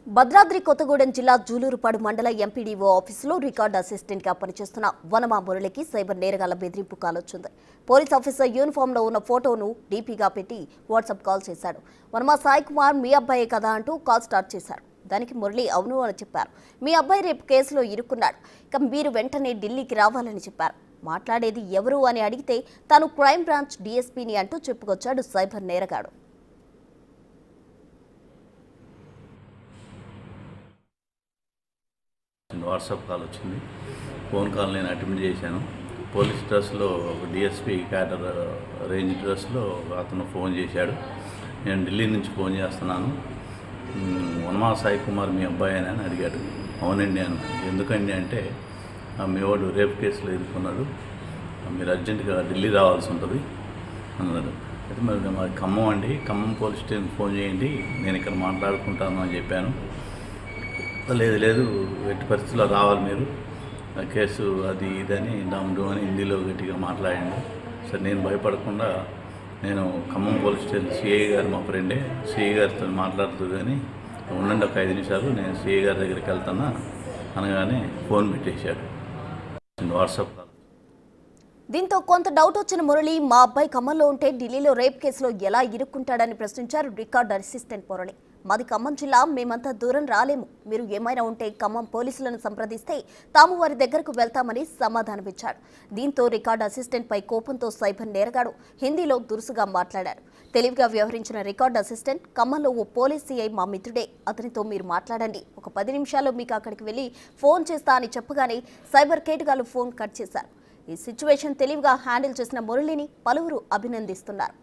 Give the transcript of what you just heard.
భద్రాద్రి కొత్తగూడెం జిల్లా జూలూరుపాడు మండల ఎంపీడీఓ ఆఫీసులో రికార్డు అసిస్టెంట్ గా పనిచేస్తున్న వనమా మురళికి సైబర్ నేరగాళ్ల బెదిరింపు కాల్ వచ్చింది. పోలీస్ ఆఫీసర్ యూనిఫామ్ లో ఉన్న ఫోటోను డీపీగా పెట్టి వాట్సాప్ కాల్ చేశాడు. వనమా సాయి కుమార్ మీ అబ్బాయే కదా అంటూ కాల్ స్టార్ట్ చేశారు. దానికి మురళి అవును అని చెప్పారు. మీ అబ్బాయి రేపు కేసులో ఇరుక్కున్నాడు, ఇక మీరు వెంటనే ఢిల్లీకి రావాలని చెప్పారు. మాట్లాడేది ఎవరు అని అడిగితే తాను క్రైమ్ బ్రాంచ్ డీఎస్పీని అంటూ చెప్పుకొచ్చాడు సైబర్ నేరగాడు. వాట్సాప్ కాల్ వచ్చింది. ఫోన్ కాల్ నేను అటెండ్ చేశాను. పోలీస్ డ్రెస్లో డిఎస్పీ క్యాడర్ రేంజ్ డ్రెస్లో అతను ఫోన్ చేశాడు. నేను ఢిల్లీ నుంచి ఫోన్ చేస్తున్నాను, వనమా సాయి కుమార్ మీ అబ్బాయి అని అడిగాడు. అవునండి అని. ఎందుకండి అంటే మీ వాడు రేప్ కేసులో ఇరుక్కున్నాడు, మీరు అర్జెంటుగా ఢిల్లీ రావాల్సి ఉంటుంది అన్నాడు. అయితే మరి ఖమ్మం అండి, ఖమ్మం పోలీస్ స్టేషన్ ఫోన్ చేయండి, నేను ఇక్కడ మాట్లాడుకుంటాను అని చెప్పాను. లేదు ఎట్టి పరిస్థితుల్లో రావాలి మీరు, కేసు అది ఇదని డమ్డు అని హిందీలో గట్టిగా మాట్లాడండి. సరే నేను భయపడకుండా నేను ఖమ్మం పోలీస్ స్టేషన్ సిఐ గారు మా ఫ్రెండే, సిఐ గారితో మాట్లాడుతూ కానీ ఉండండి ఒక 5 నిమిషాలు, నేను సిఐ గారి దగ్గరికి వెళ్తానా అనగానే ఫోన్ పెట్టేశాడు. WhatsApp call. దీంతో కొంత డౌట్ వచ్చిన మురళి మా అబ్బాయి ఖమ్మంలో ఉంటే ఢిల్లీలో రేప్ కేసులో ఎలా ఇరుక్కుంటాడని ప్రశ్నించారు రికార్డ్ అసిస్టెంట్ మురళి. మాది ఖమ్మం జిల్లా, మేమంతా దూరం రాలేము, మీరు ఏమైనా ఉంటే ఖమ్మం పోలీసులను సంప్రదిస్తే తాము వారి దగ్గరకు వెళ్తామని సమాధానమిచ్చాడు. దీంతో రికార్డ్ అసిస్టెంట్ పై కోపంతో సైబర్ నేరగాడు హిందీలో దురుసుగా మాట్లాడారు. తెలివిగా వ్యవహరించిన రికార్డ్ అసిస్టెంట్ ఖమ్మంలో ఓ పోలీస్ సిఐ మా మిత్రుడే, అతనితో మీరు మాట్లాడండి, ఒక 10 నిమిషాల్లో మీకు అక్కడికి వెళ్లి ఫోన్ చేస్తా అని చెప్పగానే సైబర్ కేటుగాలు ఫోన్ కట్ చేశారు. ఈ సిచ్యువేషన్ తెలివిగా హ్యాండిల్ చేసిన మురళిని పలువురు అభినందిస్తున్నారు.